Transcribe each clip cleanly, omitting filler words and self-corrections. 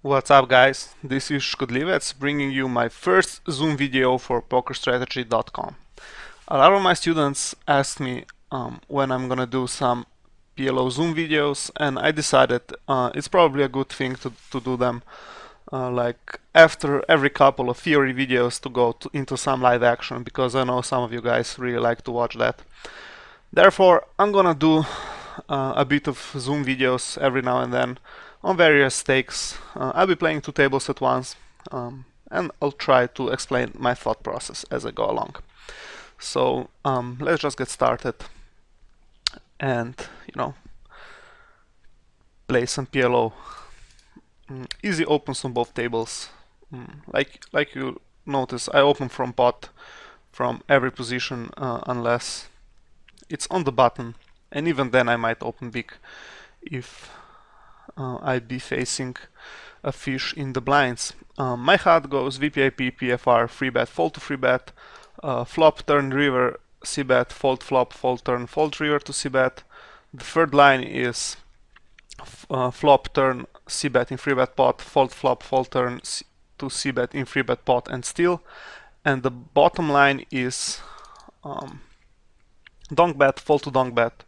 What's up, guys? This is Skodljivec bringing you my first Zoom video for Pokerstrategy.com. A lot of my students asked me when I'm gonna do some PLO Zoom videos, and I decided it's probably a good thing to do them like after every couple of theory videos to go into some live action, because I know some of you guys really like to watch that. Therefore, I'm gonna do a bit of Zoom videos every now and then on various stakes. I'll be playing two tables at once, and I'll try to explain my thought process as I go along. So let's just get started and, play some PLO. Easy opens on both tables. Like you notice, I open from pot from every position unless it's on the button, and even then I might open big if I'd be facing a fish in the blinds. My HUD goes VPIP, PFR, free bet, fold to free bet, flop, turn, river, c bet, fold, flop, fold, turn, fold, river to c bet. The third line is flop, turn, c bet in free bet pot, fold, flop, fold, turn to c bet in free bet pot and steal. And the bottom line is donk bet, fold to donk bet,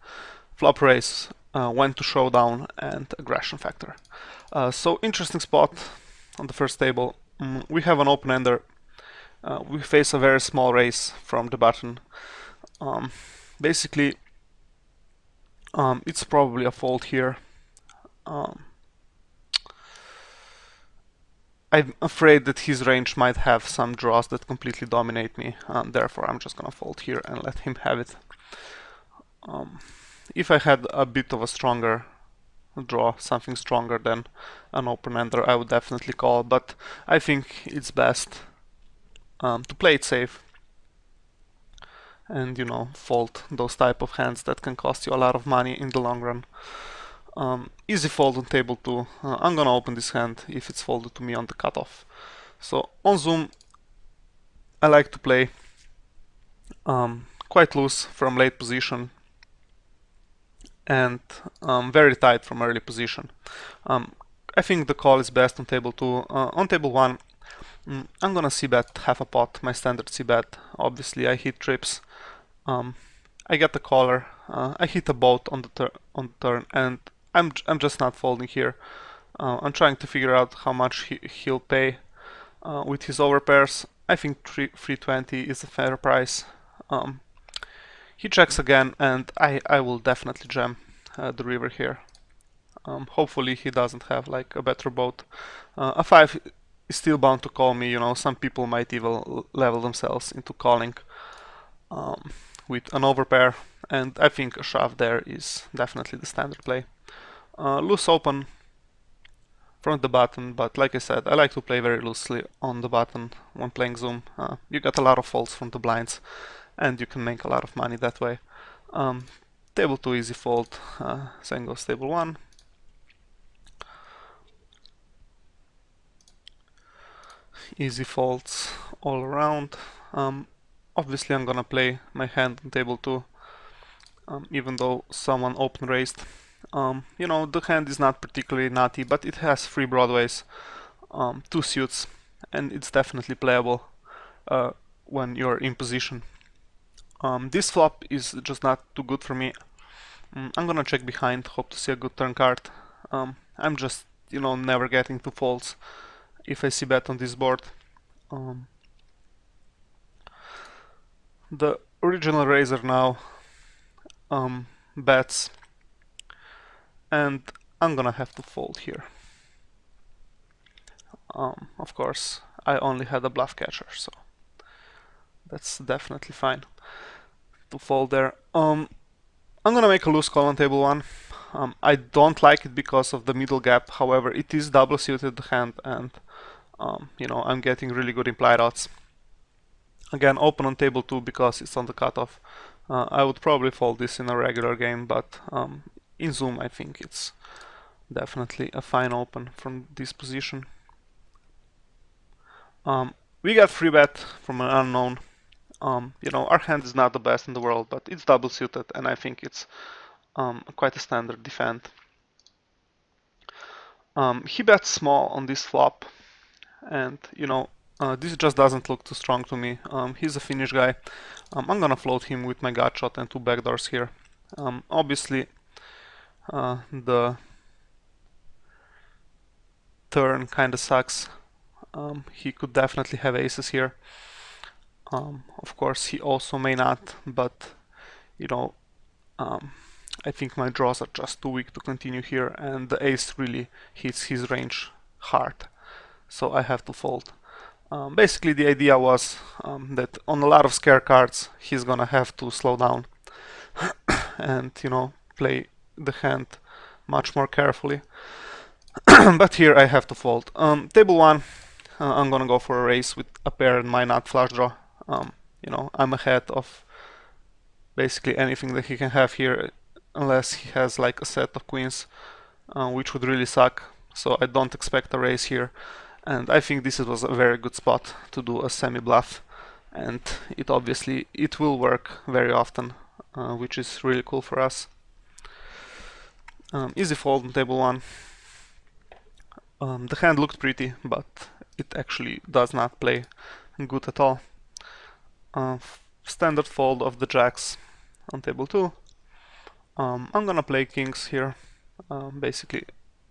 flop raise, when to showdown, and aggression factor. So interesting spot on the first table. We have an open ender. We face a very small raise from the button. Basically, it's probably a fold here. I'm afraid that his range might have some draws that completely dominate me. Therefore, I'm just gonna fold here and let him have it. If I had a bit of a stronger draw, something stronger than an open ender, I would definitely call, but I think it's best to play it safe and, fold those type of hands that can cost you a lot of money in the long run. Easy fold on table 2. I'm gonna open this hand if it's folded to me on the cutoff. So on Zoom, I like to play quite loose from late position and very tight from early position. I think the call is best on table 2. On table 1, I'm gonna c-bet half a pot, my standard c-bet. Obviously, I hit trips. I get the caller. I hit a boat on the turn, and I'm just not folding here. I'm trying to figure out how much he'll pay with his overpairs. I think 320 is a fair price. He checks again, and I will definitely jam the river here. Hopefully he doesn't have like a better boat. A 5 is still bound to call me. Some people might even level themselves into calling with an overpair, and I think a shove there is definitely the standard play. Loose open from the button, but like I said, I like to play very loosely on the button when playing Zoom. You get a lot of folds from the blinds, and you can make a lot of money that way. Table 2 easy fold, same goes table 1. Easy folds all around. Obviously I'm gonna play my hand on table 2, even though someone open raised. The hand is not particularly nutty, but it has 3 broadways, 2 suits, and it's definitely playable when you're in position. This flop is just not too good for me. I'm gonna check behind, hope to see a good turn card. I'm just, never getting to folds if I see bet on this board. The original raiser now bets, and I'm gonna have to fold here. Of course, I only had a bluff catcher, so that's definitely fine to fold there. I'm gonna make a loose call on table 1. I don't like it because of the middle gap. However, it is double suited hand, and I'm getting really good implied odds. Again, open on table 2 because it's on the cutoff. I would probably fold this in a regular game, but in Zoom I think it's definitely a fine open from this position. We got free bet from an unknown. Our hand is not the best in the world, but it's double suited, and I think it's quite a standard defend. He bets small on this flop, and this just doesn't look too strong to me. He's a Finnish guy. I'm gonna float him with my gut shot and two backdoors here. Obviously, the turn kind of sucks. He could definitely have aces here. Of course, he also may not, but I think my draws are just too weak to continue here, and the ace really hits his range hard, so I have to fold. Basically, the idea was that on a lot of scare cards, he's gonna have to slow down and play the hand much more carefully. But here I have to fold. Table 1, I'm gonna go for a raise with a pair and my nut flush draw. I'm ahead of basically anything that he can have here, unless he has like a set of queens, which would really suck. So I don't expect a raise here, and I think this was a very good spot to do a semi bluff, and it will work very often, which is really cool for us. Easy fold on table 1. The hand looked pretty, but it actually does not play good at all. Standard fold of the jacks on table 2. I'm gonna play kings here, basically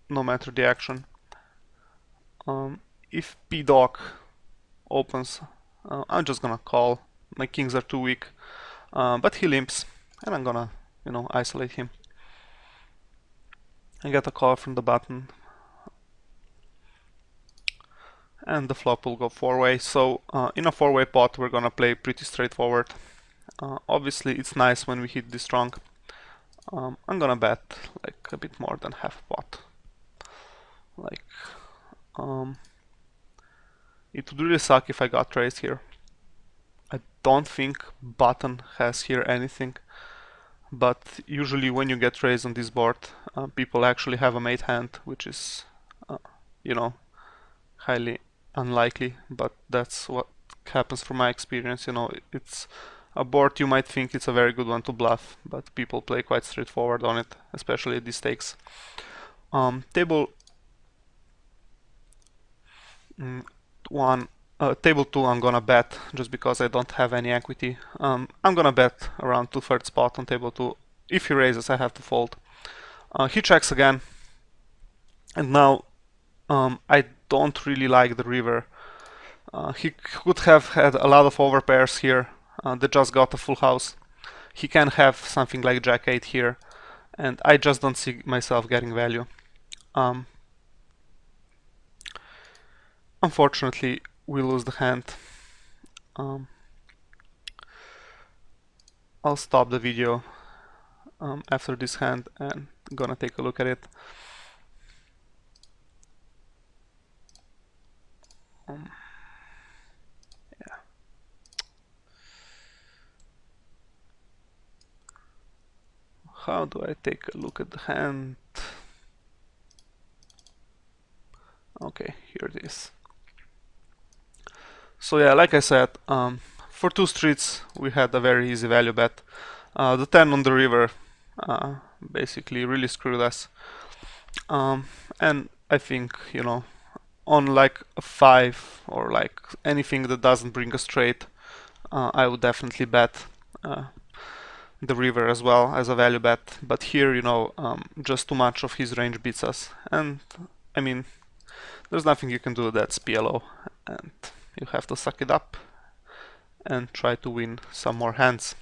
no matter the action. If P-Doc opens, I'm just gonna call. My kings are too weak, but he limps, and I'm gonna isolate him. I get a call from the button, and the flop will go 4-way. So in a 4-way pot, we're gonna play pretty straightforward. Obviously, it's nice when we hit this strong. I'm gonna bet like a bit more than half a pot. It would really suck if I got raised here. I don't think button has here anything, but usually when you get raised on this board, people actually have a mate hand, which is, highly unlikely, but that's what happens from my experience. It's a board you might think it's a very good one to bluff, but people play quite straightforward on it, especially at these stakes. Table 2 I'm gonna bet just because I don't have any equity. I'm gonna bet around 2/3 pot on table 2. If he raises, I have to fold. He checks again, and now I don't really like the river. He could have had a lot of overpairs here that just got a full house. He can have something like jack 8 here, and I just don't see myself getting value. Unfortunately, we lose the hand. I'll stop the video after this hand and gonna take a look at it. Yeah. How do I take a look at the hand? Okay, here it is. So yeah, like I said, for 2 streets we had a very easy value bet. The 10 on the river basically really screwed us. And I think, on like a 5 or like anything that doesn't bring a straight, I would definitely bet the river as well as a value bet. But here, just too much of his range beats us. And I mean, there's nothing you can do, that's PLO. And you have to suck it up and try to win some more hands.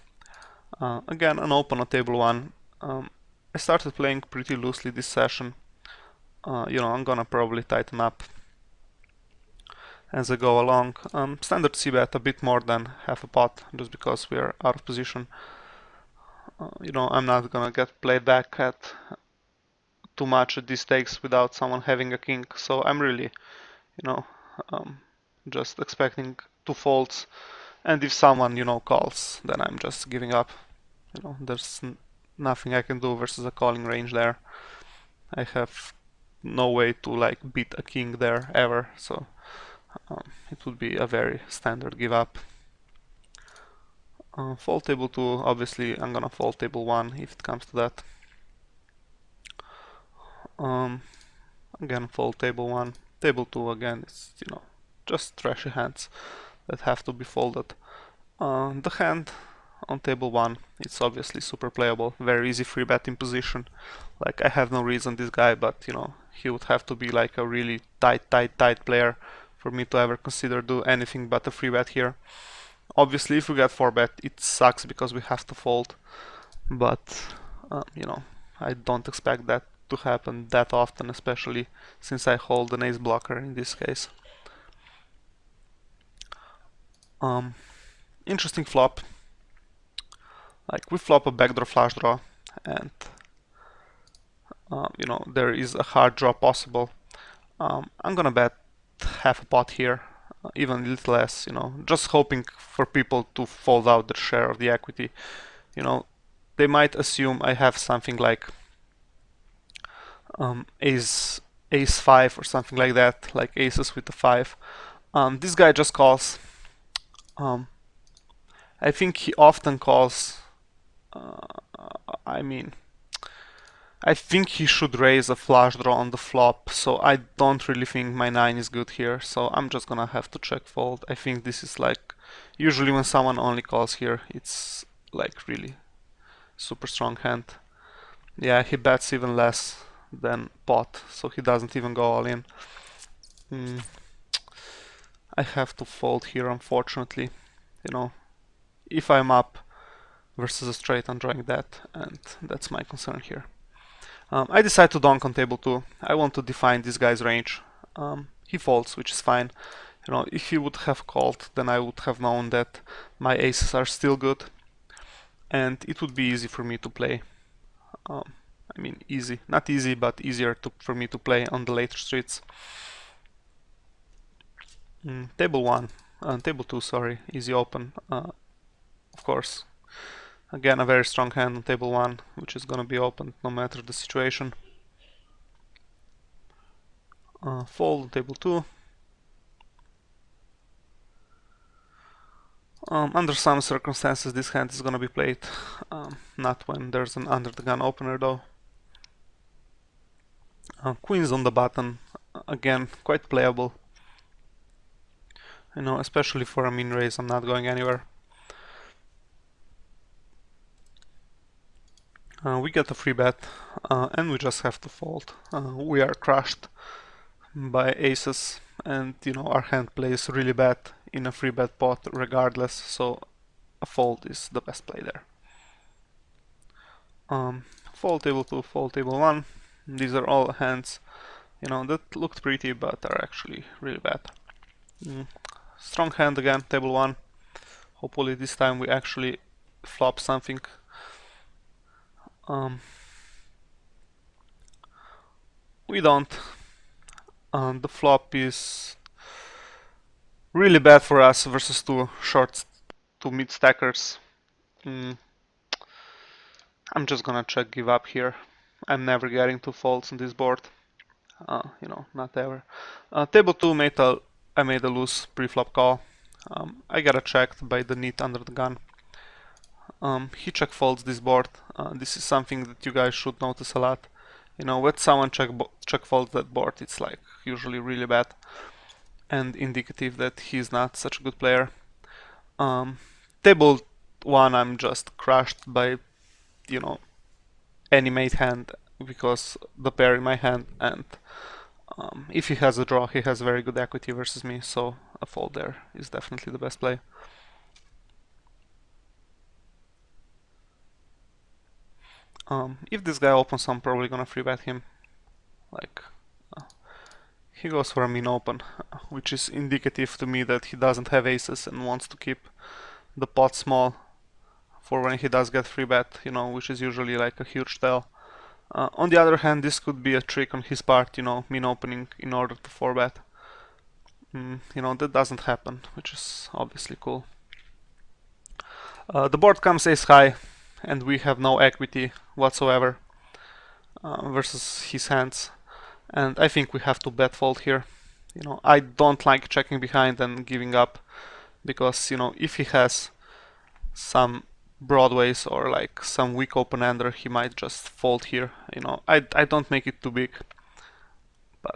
Again, an open on table 1. I started playing pretty loosely this session. I'm gonna probably tighten up as I go along. Standard c-bet a bit more than half a pot, just because we are out of position. I'm not gonna get played back at too much at these stakes without someone having a king, so I'm really, just expecting 2 folds, and if someone, calls, then I'm just giving up. There's nothing I can do versus a calling range there. I have no way to like beat a king there ever, so it would be a very standard give up. Fold table 2, obviously I'm gonna fold table 1 if it comes to that. Again, fold table 1. Table 2 again, it's, you know, just trashy hands that have to be folded. The hand on table 1, it's obviously super playable, very easy free betting position. Like, I have no reason this guy, but you know, he would have to be like a really tight player for me to ever consider do anything but a free bet here. Obviously, if we get 4 bet, it sucks because we have to fold, but you know, I don't expect that to happen that often, especially since I hold an ace blocker in this case. Interesting flop. Like, we flop a backdoor flush draw, and you know, there is a hard draw possible. I'm gonna bet half a pot here, even a little less, you know, just hoping for people to fold out their share of the equity. You know, they might assume I have something like ace 5 or something like that, like aces with a 5. This guy just calls. I think he often calls. I mean, I think he should raise a flush draw on the flop, so I don't really think my 9 is good here, so I'm just gonna have to check fold. I think this is like, usually when someone only calls here, it's like really super strong hand. Yeah, he bets even less than pot, so he doesn't even go all in. I have to fold here, unfortunately. You know, if I'm up versus a straight, I'm drawing that, and that's my concern here. I decide to donk on table 2. I want to define this guy's range. He folds, which is fine. You know, if he would have called, then I would have known that my aces are still good, and it would be easy for me to play. I mean, easy, not easy, but easier for me to play on the later streets. Table 1, table 2, sorry, easy open, of course. Again, a very strong hand on table 1, which is gonna be opened no matter the situation. Fold on table 2. Under some circumstances, this hand is gonna be played, not when there's an under the gun opener though. Queens on the button, again, quite playable. You know, especially for a min raise, I'm not going anywhere. We get a free bet, and we just have to fold. We are crushed by aces, and you know, our hand plays really bad in a free bet pot regardless, so a fold is the best play there. Fold table 2, fold table 1. These are all hands, you know, that looked pretty but are actually really bad. Strong hand again, table 1. Hopefully this time we actually flop something. We don't. The flop is really bad for us versus two mid stackers. I'm just gonna check give up here. I'm never getting 2 folds on this board. You know, not ever. Table 2 I made a loose pre-flop call. I got checked by the nit under the gun. He check folds this board. This is something that you guys should notice a lot. You know, when someone check folds that board, it's like usually really bad and indicative that he's not such a good player. Table 1, I'm just crushed by, you know, any mate hand because the pair in my hand, and if he has a draw, he has very good equity versus me, so a fold there is definitely the best play. If this guy opens, I'm probably gonna free bet him. Like, he goes for a min open, which is indicative to me that he doesn't have aces and wants to keep the pot small for when he does get free bet, you know, which is usually like a huge tell. On the other hand, this could be a trick on his part, you know, min opening in order to 4-bet. You know, that doesn't happen, which is obviously cool. The board comes ace high, and we have no equity whatsoever versus his hands. And I think we have to bet fold here. You know, I don't like checking behind and giving up because, you know, if he has some broadways or like some weak open-ender, he might just fold here. You know, I don't make it too big, but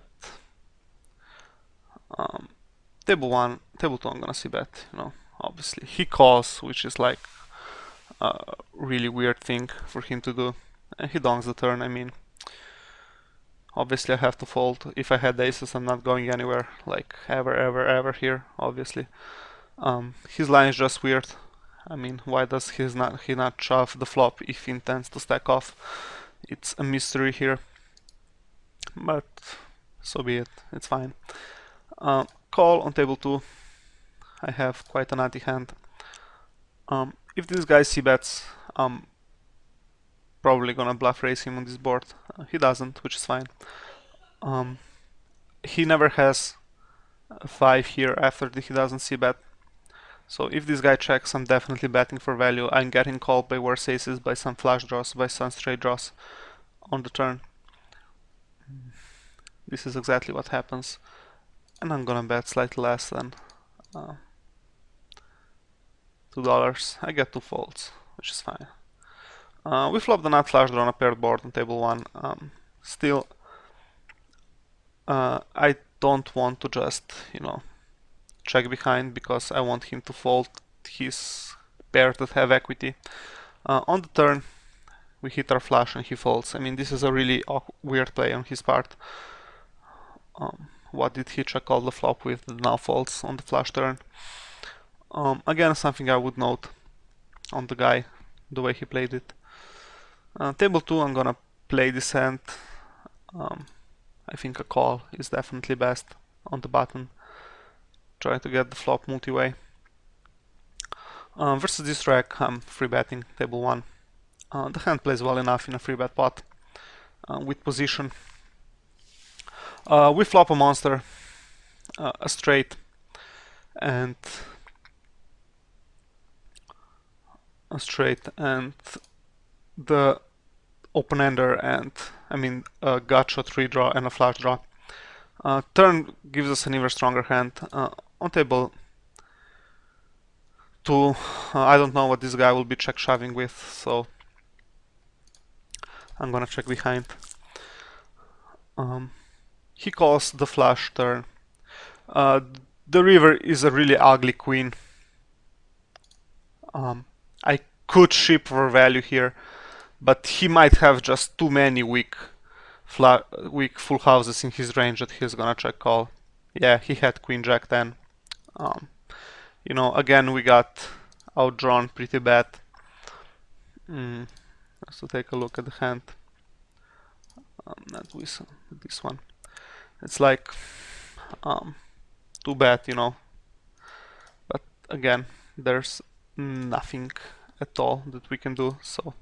Table 1, table 2 I'm gonna see bet, you know, obviously. He calls, which is like a really weird thing for him to do. And he donks the turn, I mean, obviously I have to fold. If I had aces, I'm not going anywhere, like ever here, obviously. His line is just weird. I mean, why does he not shove the flop if he intends to stack off? It's a mystery here, but so be it, it's fine. Call on table 2. I have quite an anti-hand. If this guy c-bets, I'm probably gonna bluff raise him on this board. He doesn't, which is fine. He never has a 5 here after he doesn't c-bet. So if this guy checks, I'm definitely betting for value. I'm getting called by worse aces, by some flush draws, by some straight draws on the turn. This is exactly what happens. And I'm gonna bet slightly less than $2. I get 2 folds, which is fine. We flop the nut flush draw on a paired board on table 1. Still, I don't want to just, you know, check behind because I want him to fold his pairs that have equity. On the turn, we hit our flush and he folds. I mean, this is a really weird play on his part. What did he check all the flop with that now folds on the flush turn? Again, something I would note on the guy, the way he played it. Table 2, I'm gonna play this hand. I think a call is definitely best on the button. Try to get the flop multi-way. Versus this rack, I'm free betting table 1. The hand plays well enough in a free bet pot with position. We flop a monster, a straight, and the open-ender, and I mean a gut shot redraw and a flush draw. Turn gives us an even stronger hand. On table 2, I don't know what this guy will be check shoving with, so I'm gonna check behind. He calls the flush turn. The river is a really ugly queen. I could ship for value here, but he might have just too many weak full houses in his range that he's gonna check call. Yeah, he had queen jack 10. You know, again we got outdrawn pretty bad. Let's take a look at the hand. Not with this one. It's like too bad, you know. But again, there's nothing at all that we can do. So,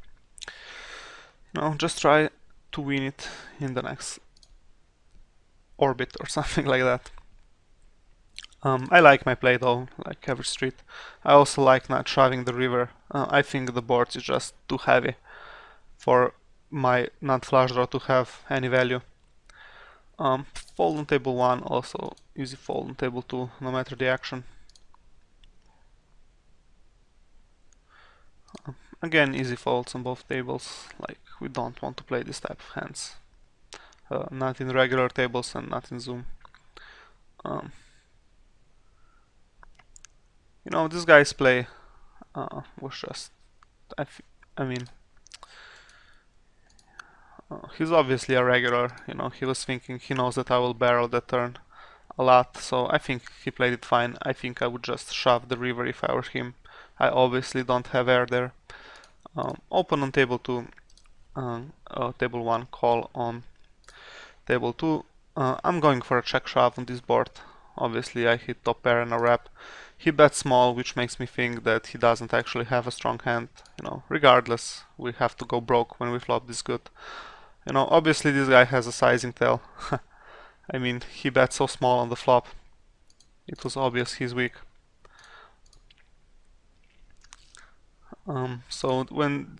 you know, just try to win it in the next orbit or something like that. I like my play though, like every street. I also like not shoving the river. I think the board is just too heavy for my nut flush draw to have any value. Fold on table 1, also easy fold on table 2, no matter the action. Again, easy folds on both tables, like we don't want to play this type of hands. Not in regular tables and not in Zoom. You know, this guy's play was just, I mean, he's obviously a regular, you know, he was thinking, he knows that I will barrel that turn a lot, so I think he played it fine. I think I would just shove the river if I were him. I obviously don't have air there. Open on table 2, table 1, call on table 2. I'm going for a check shove on this board. Obviously I hit top pair and a wrap. He bets small, which makes me think that he doesn't actually have a strong hand. You know, regardless, we have to go broke when we flop this good. You know, obviously this guy has a sizing tail. I mean, he bet so small on the flop. It was obvious he's weak. So when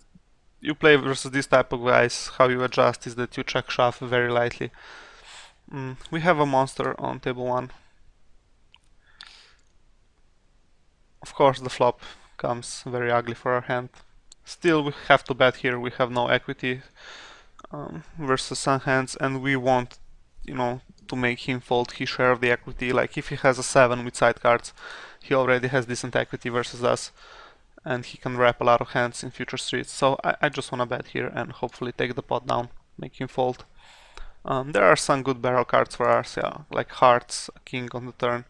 you play versus this type of guys, how you adjust is that you check shove very lightly. We have a monster on table 1. Of course the flop comes very ugly for our hand. Still we have to bet here, we have no equity versus some hands, and we want, you know, to make him fold his share of the equity. Like if he has a 7 with side cards, he already has decent equity versus us, and he can wrap a lot of hands in future streets. So I just wanna bet here and hopefully take the pot down, make him fold. There are some good barrel cards for us, yeah, like hearts, a king on the turn,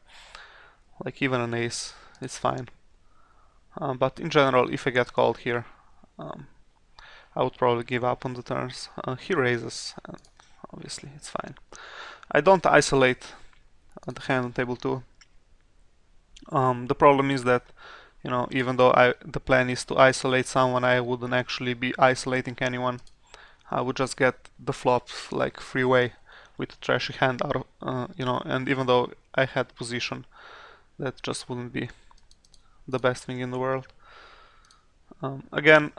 like even an ace is fine. But in general, if I get called here, I would probably give up on the turns. He raises, and obviously it's fine. I don't isolate the hand on table 2. The problem is that, you know, even though the plan is to isolate someone, I wouldn't actually be isolating anyone. I would just get the flop like freeway with a trashy hand out of, you know, and even though I had position, that just wouldn't be the best thing in the world. Again,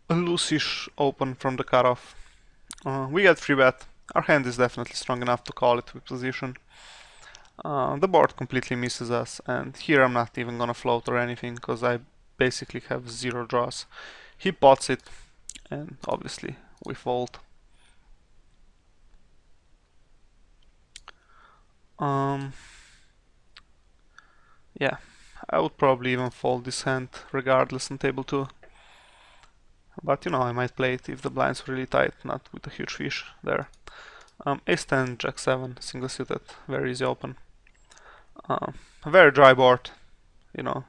a loose-ish open from the cutoff. We get free bet. Our hand is definitely strong enough to call it with position. The board completely misses us, and here I'm not even gonna float or anything because I basically have 0 draws. He pots it, and obviously we fold. Yeah, I would probably even fold this hand regardless on table 2. But you know, I might play it if the blind's really tight, not with a huge fish there. Ace 10, Jack 7, single suited, very easy open. A very dry board, you know,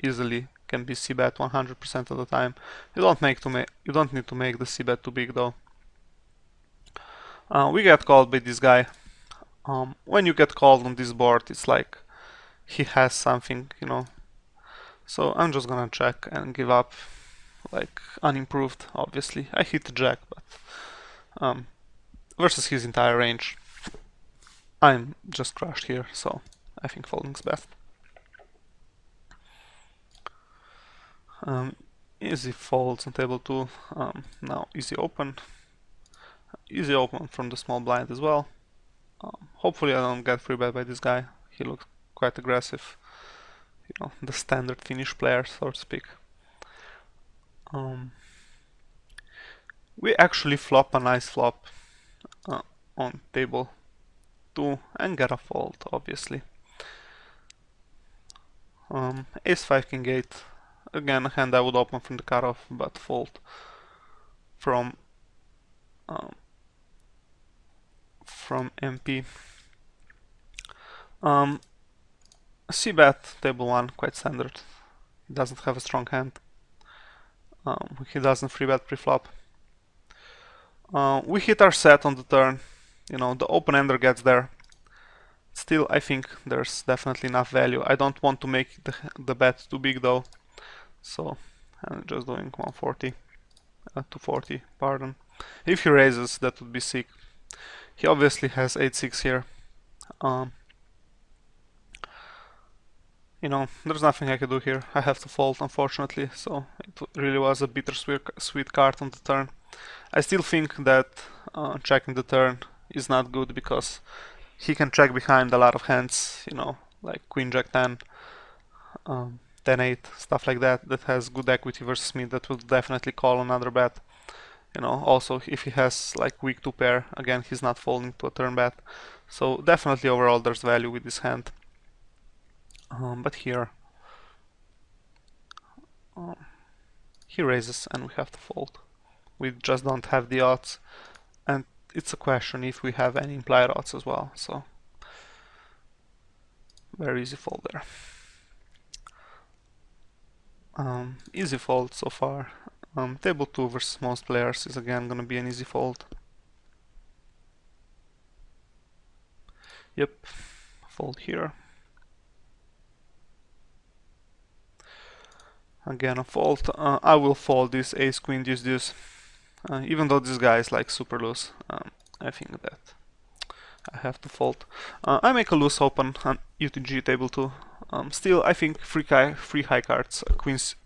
easily can be c-bet 100% of the time. You don't need to make the c-bet too big though. We get called by this guy. When you get called on this board, it's like he has something, you know. So I'm just gonna check and give up, like unimproved. Obviously, I hit the jack, but versus his entire range, I'm just crushed here. So I think folding's best. Easy folds on table 2. Now easy open. Easy open from the small blind as well. Hopefully I don't get free bet by this guy. He looks quite aggressive. You know, the standard Finnish player, so to speak. We actually flop a nice flop on table 2 and get a fold, obviously. Ace 5, King 8. Again, a hand I would open from the cutoff, but fold from MP. C-bet, table 1, quite standard. He doesn't have a strong hand. He doesn't free bet pre-flop. We hit our set on the turn. You know, the open-ender gets there. Still, I think there's definitely enough value. I don't want to make the bet too big though. So, I'm just doing 140. 240, pardon. If he raises, that would be sick. He obviously has 8-6 here. You know, there's nothing I can do here. I have to fold, unfortunately, so it really was a bittersweet card on the turn. I still think that checking the turn is not good because he can check behind a lot of hands, you know, like Queen Jack 10, 10-8, stuff like that, that has good equity versus me, that will definitely call another bet. You know, also if he has like weak 2 pair, again, he's not folding to a turn bet. So definitely overall there's value with this hand. But here he raises and we have to fold. We just don't have the odds, and it's a question if we have any implied odds as well, so very easy fold there. Easy fold so far. Table 2 versus most players is again gonna be an easy fold. Yep, fold here. Again a fold. I will fold this ace queen deuce deuce. Even though this guy is like super loose, I think that I have to fold. I make a loose open on UTG table 2. Still, I think three high cards,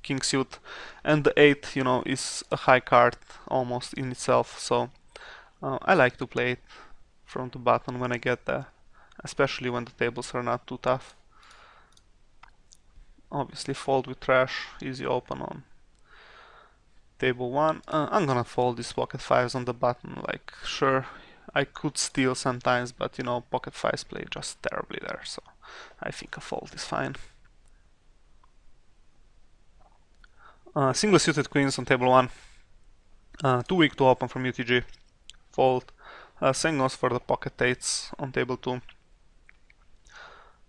king suit, and the 8, you know, is a high card almost in itself. So I like to play it from the button when I get there, especially when the tables are not too tough. Obviously fold with trash, easy open on table 1. I'm gonna fold these pocket 5s on the button, like sure, I could steal sometimes, but you know, pocket fives play just terribly there, so I think a fold is fine. Single suited queens on table 1. Too weak to open from UTG. Fold. Same goes for the pocket eights on table 2.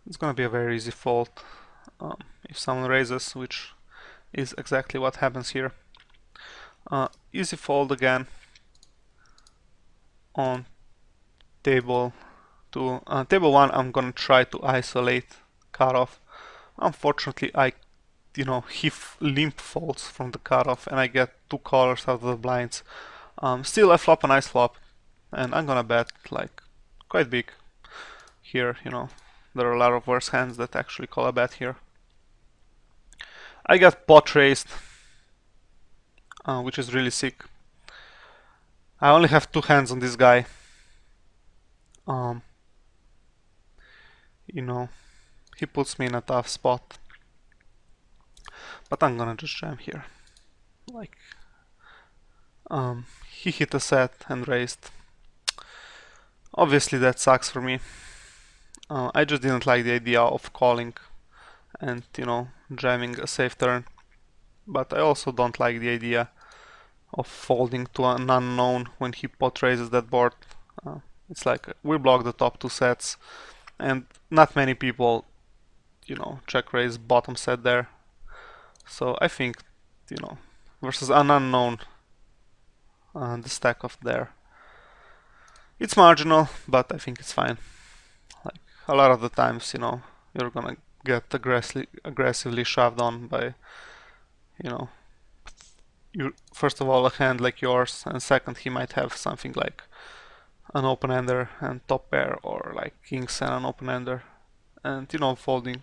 It's gonna be a very easy fold if someone raises, which is exactly what happens here. Easy fold again on table 2. Table 1, I'm gonna try to isolate cutoff. Unfortunately, he limp folds from the cutoff, and I get 2 callers out of the blinds. Still, I flop a nice flop, and I'm gonna bet like quite big here. You know, there are a lot of worse hands that actually call a bet here. I got pot raised, which is really sick. I only have 2 hands on this guy. You know, he puts me in a tough spot. But I'm gonna just jam here. Like, he hit a set and raised. Obviously that sucks for me. I just didn't like the idea of calling and, you know, jamming a safe turn. But I also don't like the idea of folding to an unknown when he pot raises that board. It's like we block the top 2 sets, and not many people, you know, check raise bottom set there. So I think, you know, versus an unknown, the stack of there, it's marginal, but I think it's fine. Like a lot of the times, you know, you're gonna get aggressively shoved on by, you know, first of all a hand like yours, and second he might have something like an open-ender and top pair, or like kings and an open-ender, and you know, folding,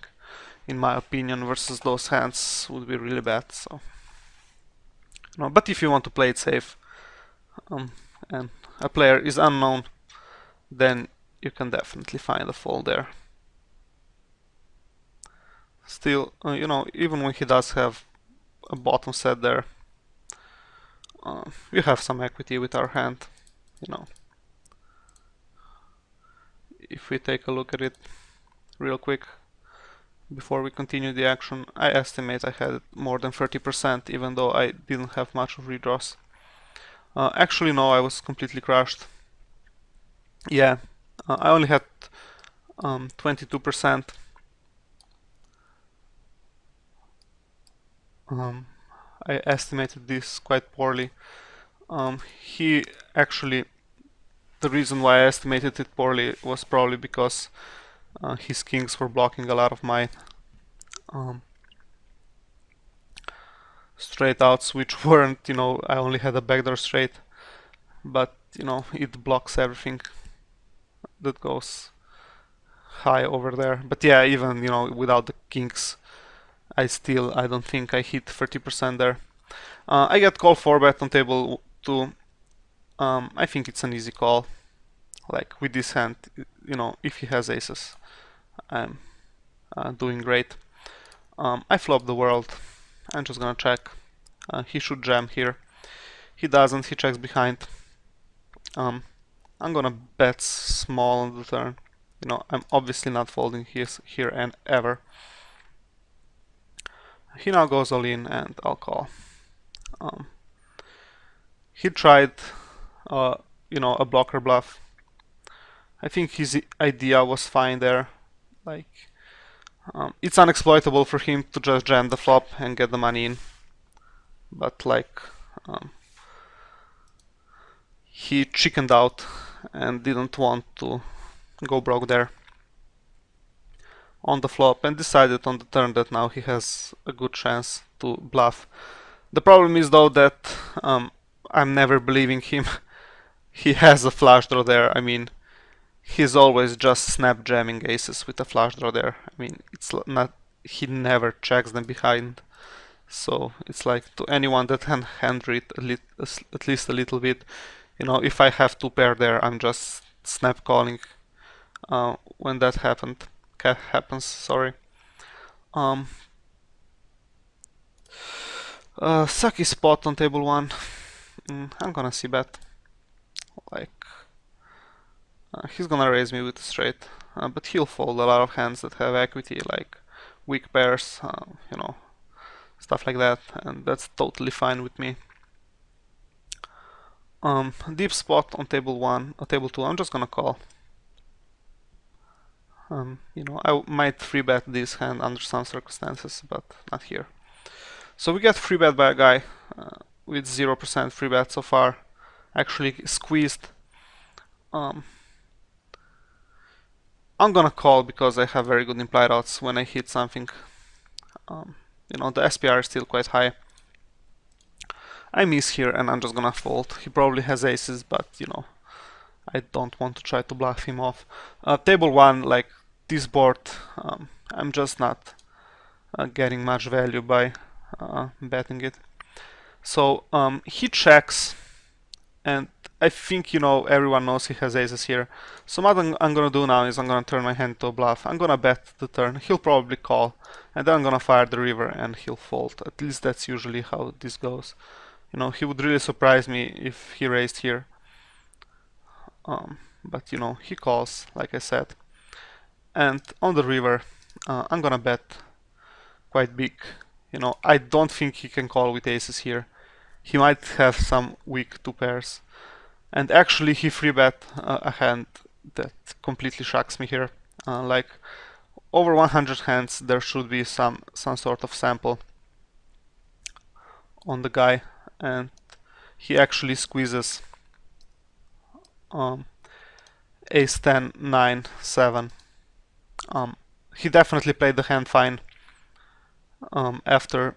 in my opinion, versus those hands would be really bad. So, you know, but if you want to play it safe, and a player is unknown, then you can definitely find a fold there. Still, you know, even when he does have a bottom set there, we have some equity with our hand, you know. If we take a look at it real quick before we continue the action, I estimate I had more than 30%, even though I didn't have much of redraws. Actually, no, I was completely crushed. Yeah, I only had 22%. I estimated this quite poorly. He actually, the reason why I estimated it poorly was probably because his kings were blocking a lot of my straight outs, which weren't, you know, I only had a backdoor straight, but you know, it blocks everything that goes high over there. But yeah, even, you know, without the kings, I don't think I hit 30% there. I get call 4-bet on table 2. I think it's an easy call. Like with this hand, you know, if he has aces, I'm doing great. I flop the world. I'm just gonna check. He should jam here. He doesn't, he checks behind. I'm gonna bet small on the turn. You know, I'm obviously not folding here and ever. He now goes all in and I'll call. He tried, you know, a blocker bluff. I think his idea was fine there. Like, it's unexploitable for him to just jam the flop and get the money in. But like, he chickened out and didn't want to go broke there on the flop, and decided on the turn that now he has a good chance to bluff. The problem is though that I'm never believing him. He has a flush draw there. I mean, he's always just snap jamming aces with a flush draw there. I mean, it's not, he never checks them behind. So it's like, to anyone that can hand read at least a little bit, you know, if I have 2 pair there, I'm just snap calling when that happens. Sorry. Sucky spot on table 1. I'm gonna see bet. Like, He's gonna raise me with a straight, but he'll fold a lot of hands that have equity, like weak pairs, you know, stuff like that, and that's totally fine with me. Deep spot on table 1, table 2, I'm just gonna call. You know, I might free bet this hand under some circumstances, but not here. So we get free bet by a guy with 0% free bet so far, actually squeezed. I'm gonna call because I have very good implied odds when I hit something. You know, the SPR is still quite high. I miss here and I'm just gonna fold. He probably has aces, but you know, I don't want to try to bluff him off. Table 1, like this board, I'm just not getting much value by betting it. So he checks, and I think, you know, everyone knows he has aces here. So what I'm gonna do now is I'm gonna turn my hand to a bluff. I'm gonna bet the turn. He'll probably call, and then I'm gonna fire the river and he'll fold. At least that's usually how this goes. You know, he would really surprise me if he raised here. But you know, he calls, like I said. And on the river, I'm gonna bet quite big. You know, I don't think he can call with aces here. He might have some weak two pairs. And actually he free bet a hand that completely shocks me here. Like over 100 hands, there should be some sort of sample on the guy, and he actually squeezes ace 10, 9, 7. He definitely played the hand fine after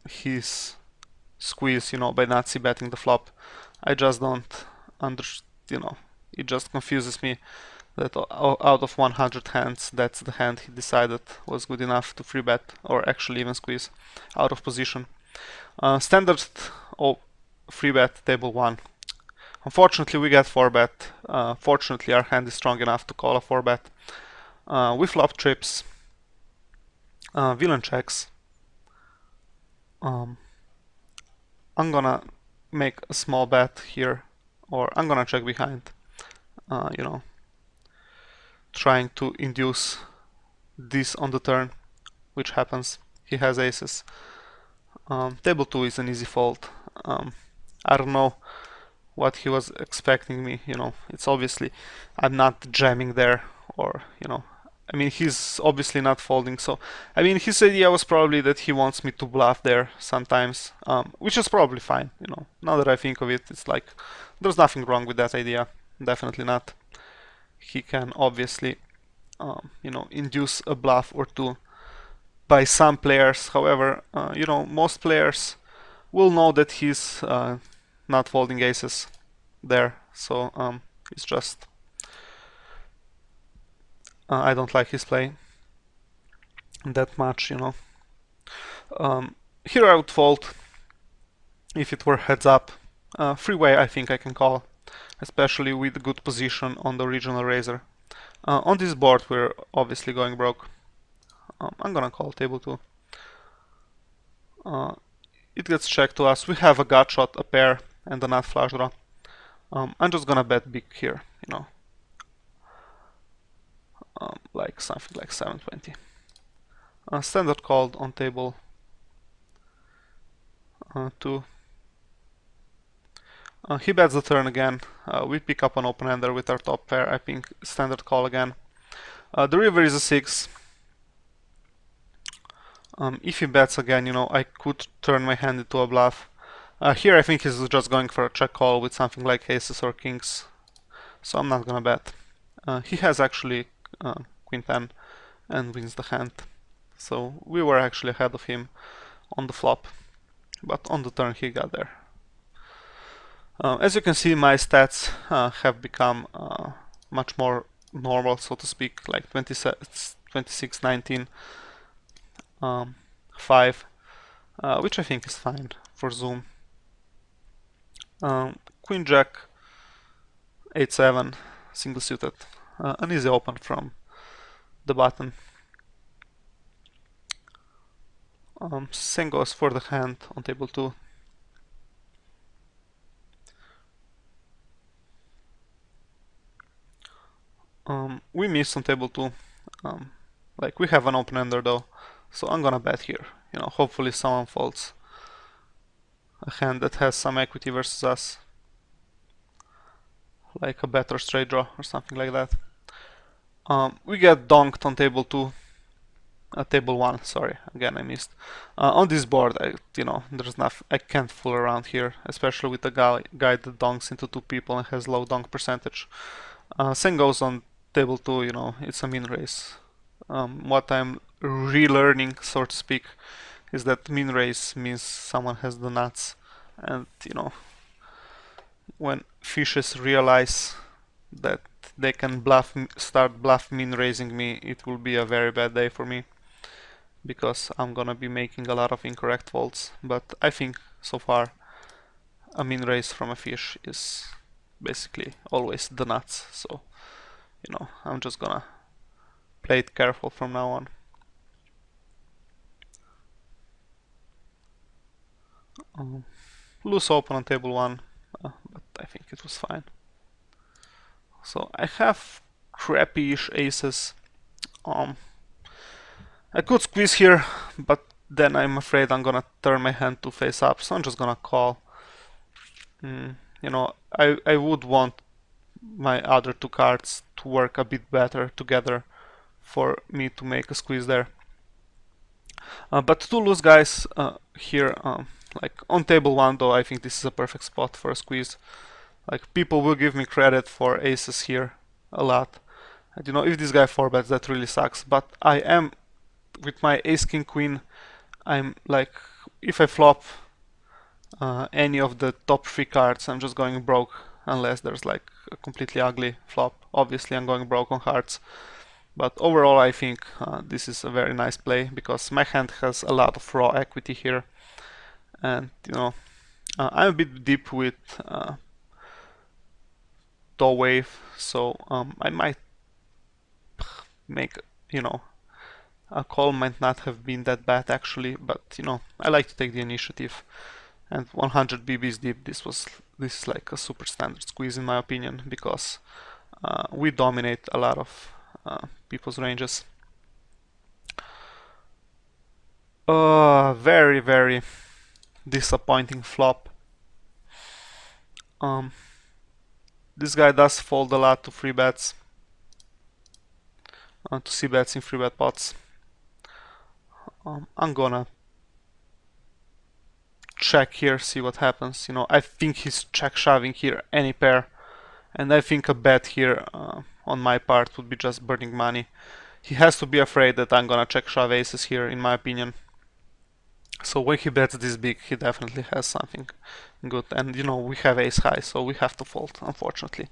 his squeeze, you know, by not c-betting the flop. I just don't understand, you know, it just confuses me that out of 100 hands, that's the hand he decided was good enough to free bet, or actually even squeeze out of position. Standard free bet table 1. Unfortunately, we get 4 bet. Fortunately, our hand is strong enough to call a 4 bet. We flop trips. Villain checks. I'm gonna make a small bet here, or I'm gonna check behind. You know, trying to induce this on the turn, which happens. He has aces. Table 2 is an easy fold. I don't know what he was expecting me, you know, it's obviously, I'm not jamming there, or, you know, I mean, he's obviously not folding, so, I mean, his idea was probably that he wants me to bluff there sometimes, which is probably fine, you know, now that I think of it, it's like, there's nothing wrong with that idea, definitely not. He can obviously, you know, induce a bluff or two by some players, however, you know, most players will know that he's not folding aces there, so it's just I don't like his play that much, you know. Here I would fold if it were heads up. Freeway I think I can call, especially with good position on the original raiser. On this board we're obviously going broke. I'm gonna call table 2. It gets checked to us. We have a gut shot, a pair, and a nut flush draw. I'm just gonna bet big here, you know, like something like 720. Standard called on table 2. He bets the turn again. We pick up an open-ender with our top pair. I think standard call again. The river is a 6. If he bets again, you know, I could turn my hand into a bluff. Here I think he's just going for a check call with something like aces or kings, so I'm not gonna bet. He has actually queen 10 and wins the hand, so we were actually ahead of him on the flop, but on the turn he got there. As you can see, my stats have become much more normal, so to speak, like 26, 19, 5, which I think is fine for Zoom. Queen Jack, 8-7, single suited, an easy open from the button. Same goes for the hand on table 2. We missed on table 2. Like, we have an open ender though, so I'm gonna bet here. You know, hopefully someone folds a hand that has some equity versus us, like a better straight draw or something like that. We get donked on table 2. Table 1, sorry, again I missed. On this board, there's nothing, I can't fool around here, especially with a guy that donks into 2 people and has low donk percentage. Same goes on table 2, it's a min raise. What I'm relearning, so to speak, is that min raise means someone has the nuts, and when fishes realize that they can start bluff min raising me, it will be a very bad day for me, because I'm gonna be making a lot of incorrect folds. But I think so far a min raise from a fish is basically always the nuts, so I'm just gonna play it careful from now on. Loose open on table 1, but I think it was fine. So I have crappy-ish aces. I could squeeze here, but then I'm afraid I'm gonna turn my hand to face up, so I'm just gonna call. I would want my other 2 cards to work a bit better together for me to make a squeeze there. But 2 loose guys here, like on table 1 though, I think this is a perfect spot for a squeeze. Like, people will give me credit for aces here a lot. And if this guy 4-bets, that really sucks. But I am, with my ace king queen, I'm like, if I flop any of the top 3 cards, I'm just going broke, unless there's like a completely ugly flop. Obviously I'm going broke on hearts. But overall I think this is a very nice play, because my hand has a lot of raw equity here. And I'm a bit deep with toe wave, so I might make, a call might not have been that bad actually, but I like to take the initiative. And 100 BBs deep, this is like a super standard squeeze in my opinion, because we dominate a lot of people's ranges. Very, very disappointing flop. This guy does fold a lot to 3-bets, to c-bets in 3-bet pots. I'm gonna check here, see what happens. I think he's check shoving here any pair, and I think a bet here on my part would be just burning money. He has to be afraid that I'm gonna check shove aces here, in my opinion. So when he bets this big, he definitely has something good. And we have ace high, so we have to fold, unfortunately.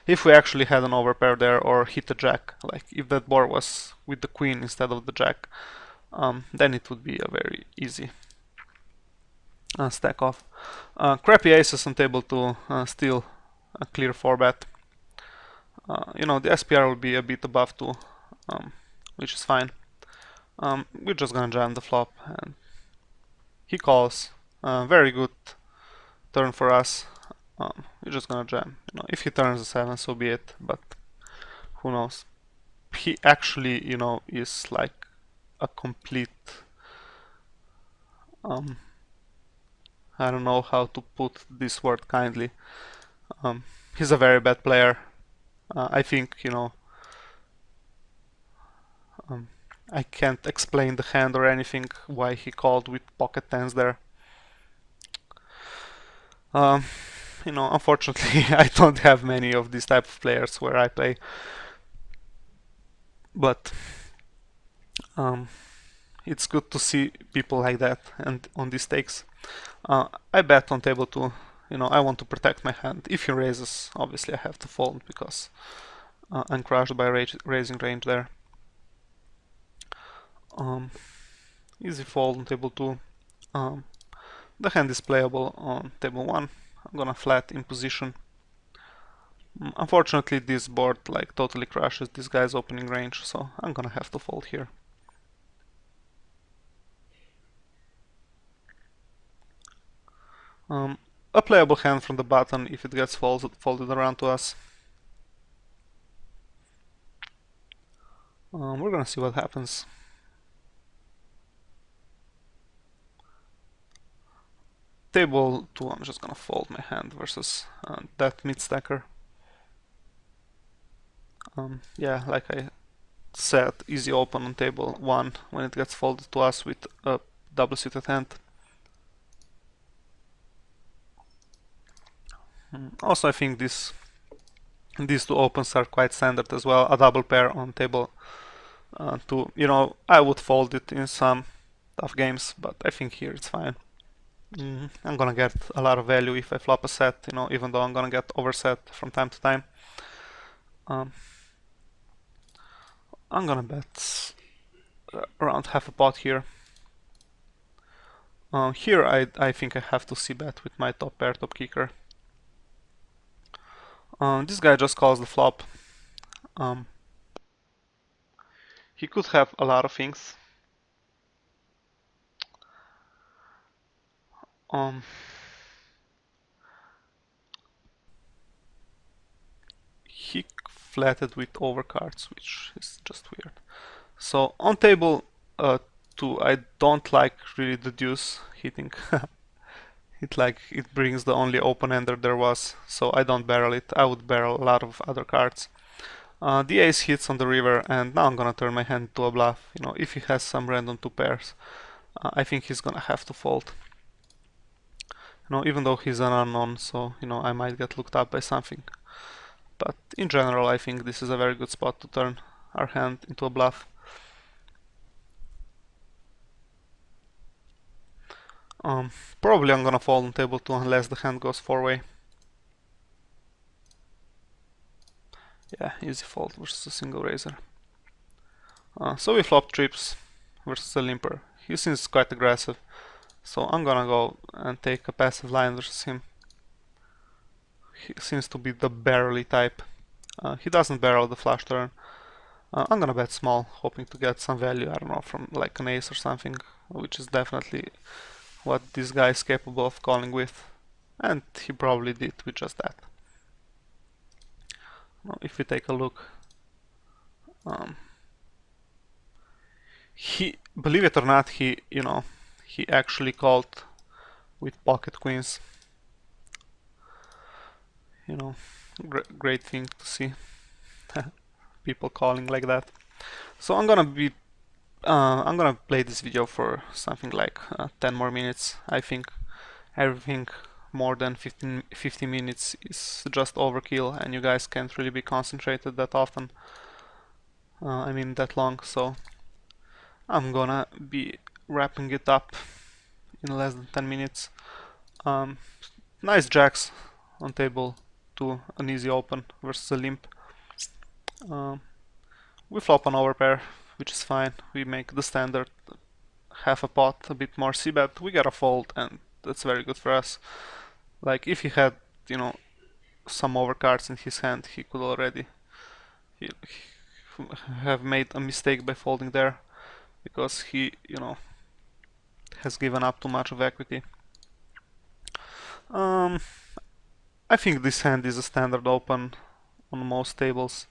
If we actually had an overpair there, or hit a jack, like if that board was with the queen instead of the jack, then it would be a very easy stack off. Crappy aces on table 2, still a clear 4-bet. The SPR will be a bit above 2, which is fine. We're just gonna jam the flop, and he calls. Very good turn for us. We're just gonna jam. If he turns a 7, so be it, but who knows. He actually, is like a complete... I don't know how to put this word kindly. He's a very bad player. I think, I can't explain the hand or anything, why he called with pocket tens there. Unfortunately, I don't have many of these type of players where I play. But it's good to see people like that and on these stakes. I bet on table 2. I want to protect my hand. If he raises, obviously I have to fold, because I'm crushed by raising range there. Easy fold on table 2. The hand is playable on table 1. I'm gonna flat in position. Unfortunately, this board like totally crushes this guy's opening range, so I'm gonna have to fold here. A playable hand from the button if it gets folded around to us. We're gonna see what happens. Table 2, I'm just gonna fold my hand versus that mid stacker. Yeah, like I said, easy open on table 1 when it gets folded to us with a double suited hand. Also, I think these two opens are quite standard as well. A double pair on table 2. You know, I would fold it in some tough games, but I think here it's fine. I'm gonna get a lot of value if I flop a set, you know, even though I'm gonna get overset from time to time. I'm gonna bet around half a pot here. Here I think I have to c-bet with my top pair, top kicker. This guy just calls the flop. He could have a lot of things. He flatted with overcards, which is just weird. So on table 2, I don't like really the deuce hitting. It brings the only open ender there was, so I don't barrel it. I would barrel a lot of other cards. The ace hits on the river, and now I'm gonna turn my hand to a bluff. You know, if he has some random 2 pairs, I think he's gonna have to fold. You know, even though he's an unknown, so you know I might get looked up by something. But in general, I think this is a very good spot to turn our hand into a bluff. Probably I'm gonna fold on table 2 unless the hand goes 4-way. Yeah, easy fold versus a single raiser. So we flop trips versus a limper. He seems quite aggressive, so I'm gonna go and take a passive line versus him. He seems to be the barrel-y type. He doesn't barrel the flush turn. I'm gonna bet small, hoping to get some value, I don't know, from like an ace or something, which is definitely what this guy is capable of calling with. And he probably did with just that. Now, if we take a look, he, believe it or not, he actually called with pocket queens. You know, great thing to see. People calling like that. So I'm gonna play this video for something like 10 more minutes. I think everything more than 50 minutes is just overkill, and you guys can't really be concentrated that often. I mean that long, so I'm gonna be wrapping it up in less than 10 minutes. Nice jacks on table 2, an easy open versus a limp. We flop an overpair, which is fine. We make the standard half a pot, a bit more c-bet. We get a fold, and that's very good for us. Like if he had, you know, some overcards in his hand, he could already have made a mistake by folding there, because he, you know, has given up too much of equity. I think this hand is a standard open on most tables.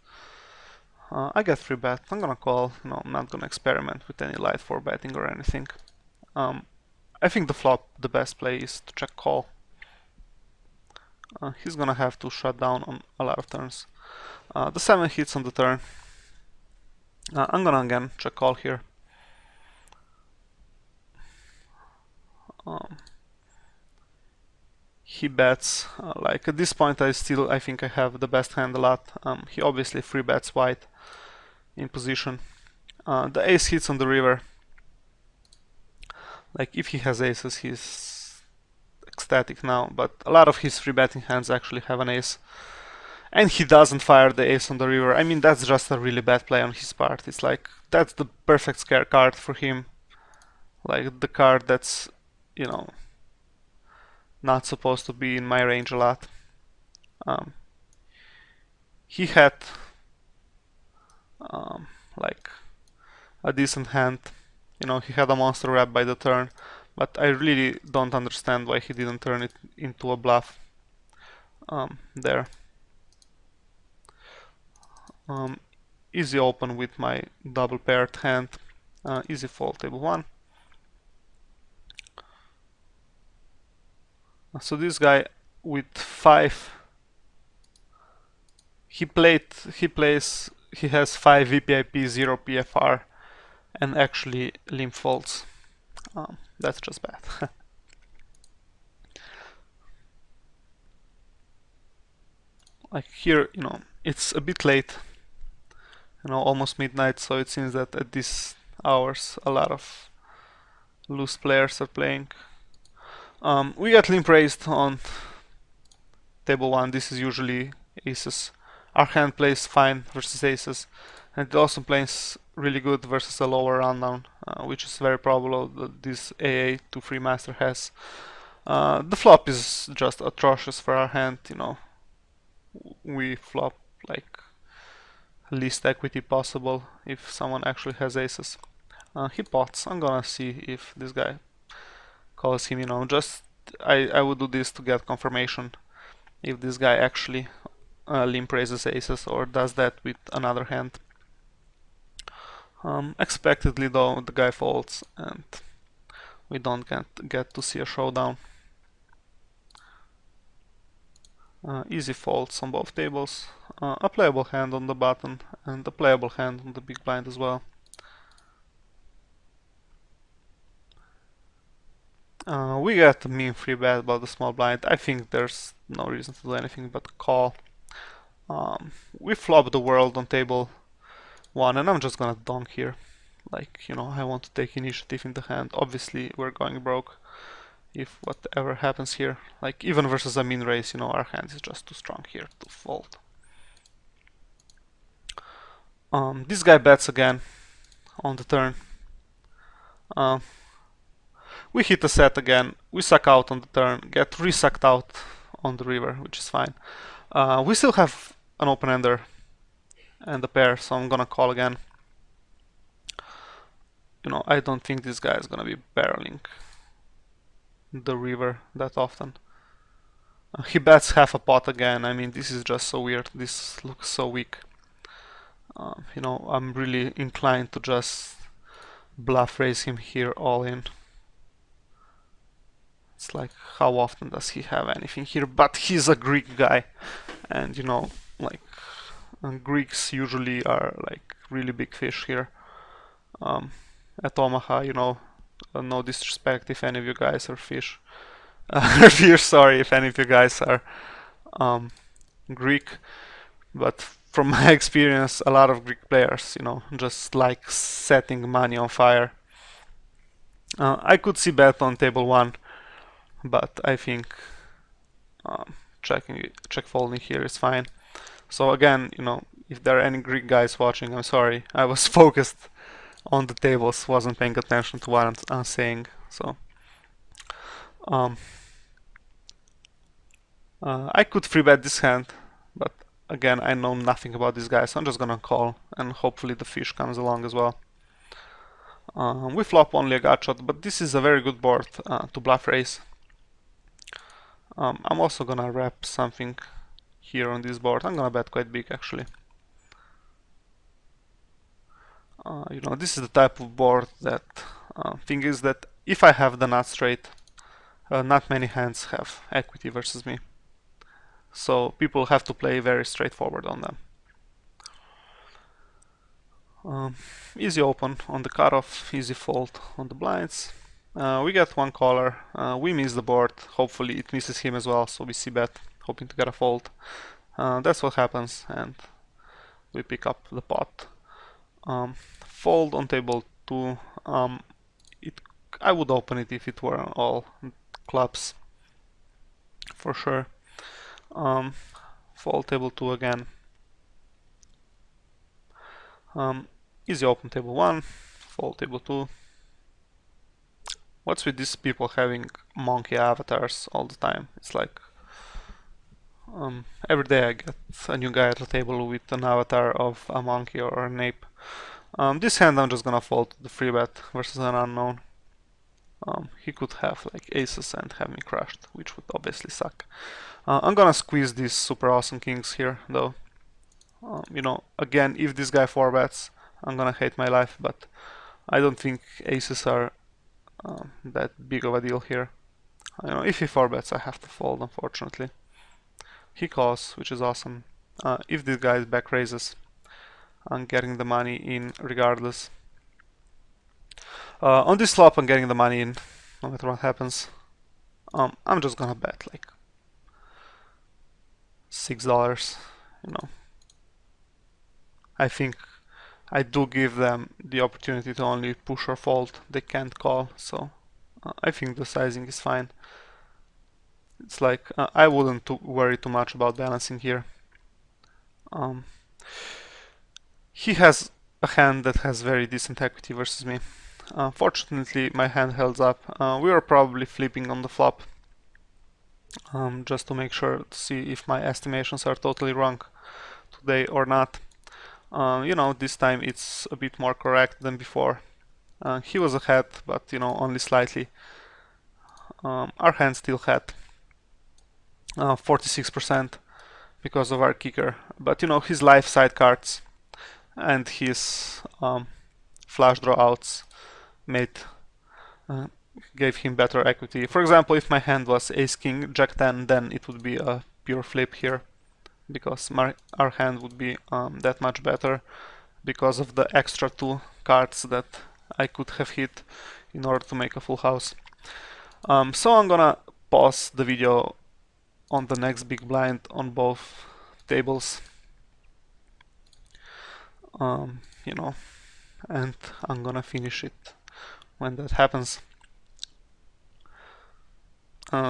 I get 3-bet. I'm gonna call. No, I'm not gonna experiment with any light 4-betting or anything. I think the flop, the best play is to check call. He's gonna have to shut down on a lot of turns. The 7 hits on the turn. I'm gonna again check call here. He bets. Like at this point, I think I have the best hand a lot. He obviously 3-bets white in position. The ace hits on the river. Like if he has aces, he's ecstatic now, but a lot of his 3-betting hands actually have an ace. And he doesn't fire the ace on the river. I mean, that's just a really bad play on his part. It's like, that's the perfect scare card for him. Like the card that's, you know, not supposed to be in my range a lot. He had like a decent hand. You know, he had a monster wrap by the turn, but I really don't understand why he didn't turn it into a bluff there. easy open with my double paired hand. Easy fold table 1. So this guy with 5, he has 5 VPIP, 0 PFR, and actually limp folds. That's just bad. Like here, it's a bit late, almost midnight, so it seems that at these hours a lot of loose players are playing. We got limp raised on table 1. This is usually aces. Our hand plays fine versus aces, and it also plays really good versus a lower rundown, which is very probable that this AA to free master has. The flop is just atrocious for our hand, we flop like least equity possible if someone actually has aces. He pots. I'm gonna see if this guy calls him, just I would do this to get confirmation if this guy actually limp raises aces or does that with another hand. Expectedly though, the guy folds and we don't get to see a showdown. Easy folds on both tables. A playable hand on the button and a playable hand on the big blind as well. We get a mean free bet about the small blind. I think there's no reason to do anything but call. We flop the world on table 1 and I'm just gonna donk here. Like, I want to take initiative in the hand. Obviously, we're going broke if whatever happens here. Like, even versus a min raise, our hand is just too strong here to fold. This guy bets again on the turn. We hit a set again. We suck out on the turn, get re-sucked out on the river, which is fine. We still have an open-ender and a pair, so I'm gonna call again. I don't think this guy is gonna be barreling the river that often. He bets half a pot again. I mean, this is just so weird. This looks so weak. I'm really inclined to just bluff raise him here all in. It's like, how often does he have anything here? But he's a Greek guy, and like Greeks usually are like really big fish here. At Omaha, no disrespect if any of you guys are fish. Fish, sorry if any of you guys are Greek, but from my experience, a lot of Greek players, just like setting money on fire. I could see bet on table 1, but I think check folding here is fine. So again, if there are any Greek guys watching, I'm sorry. I was focused on the tables, wasn't paying attention to what I'm saying. So I could free bet this hand, but again, I know nothing about this guy, so I'm just gonna call, and hopefully the fish comes along as well. We flop only a gut shot, but this is a very good board to bluff raise. I'm also gonna wrap something here on this board. I'm gonna bet quite big actually. This is the type of board that thing is that if I have the nut straight, not many hands have equity versus me. So people have to play very straightforward on them. Easy open on the cutoff, easy fold on the blinds. We get one caller, we miss the board, hopefully it misses him as well, so we see bet, hoping to get a fold. That's what happens, and we pick up the pot. Fold on table 2, I would open it if it were all clubs, for sure. Fold table 2 again. Easy open table 1, fold table 2. What's with these people having monkey avatars all the time? It's like every day I get a new guy at the table with an avatar of a monkey or an ape. This hand I'm just gonna fold to the free bet versus an unknown. He could have like aces and have me crushed, which would obviously suck. I'm gonna squeeze these super awesome kings here though. You know, again, if this guy 4-bets, I'm gonna hate my life, but I don't think aces are that big of a deal here. You know, if he 4-bets, I have to fold, unfortunately. He calls, which is awesome. If this guy back raises, I'm getting the money in regardless. On this flop, I'm getting the money in, no matter what happens. I'm just gonna bet like $6, you know. I think I do give them the opportunity to only push or fold. They can't call, so I think the sizing is fine. It's like I wouldn't worry too much about balancing here. He has a hand that has very decent equity versus me. Fortunately, my hand held up. We were probably flipping on the flop, just to make sure to see if my estimations are totally wrong today or not. You know, this time it's a bit more correct than before. He was ahead, but you know, only slightly. Our hand still had 46% because of our kicker, but you know, his live side cards and his flush draw outs gave him better equity. For example, if my hand was ace king jack 10, then it would be a pure flip here, because our hand would be that much better because of the extra 2 cards that I could have hit in order to make a full house. So I'm gonna pause the video on the next big blind on both tables, you know, and I'm gonna finish it when that happens.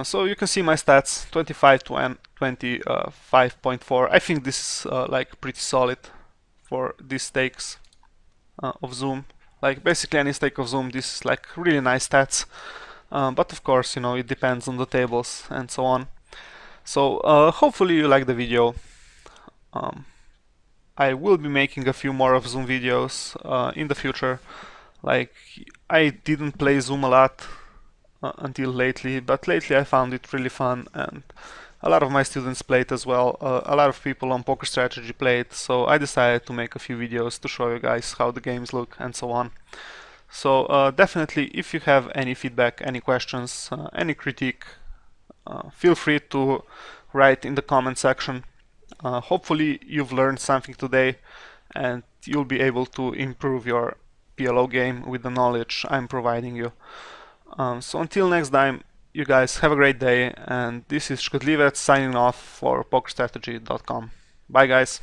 So you can see my stats, 25 to 25.4. I think this is like pretty solid for these stakes of Zoom. Like basically any stake of Zoom, this is like really nice stats. But of course, you know, it depends on the tables and so on. So hopefully you like the video. I will be making a few more of Zoom videos in the future. Like, I didn't play Zoom a lot until lately, but lately I found it really fun, and a lot of my students play it as well. A lot of people on Pokerstrategy play it, so I decided to make a few videos to show you guys how the games look and so on. So definitely, if you have any feedback, any questions, any critique, feel free to write in the comment section. Hopefully you've learned something today and you'll be able to improve your PLO game with the knowledge I'm providing you. So until next time, you guys have a great day, and this is Skodljivec signing off for Pokerstrategy.com. Bye guys!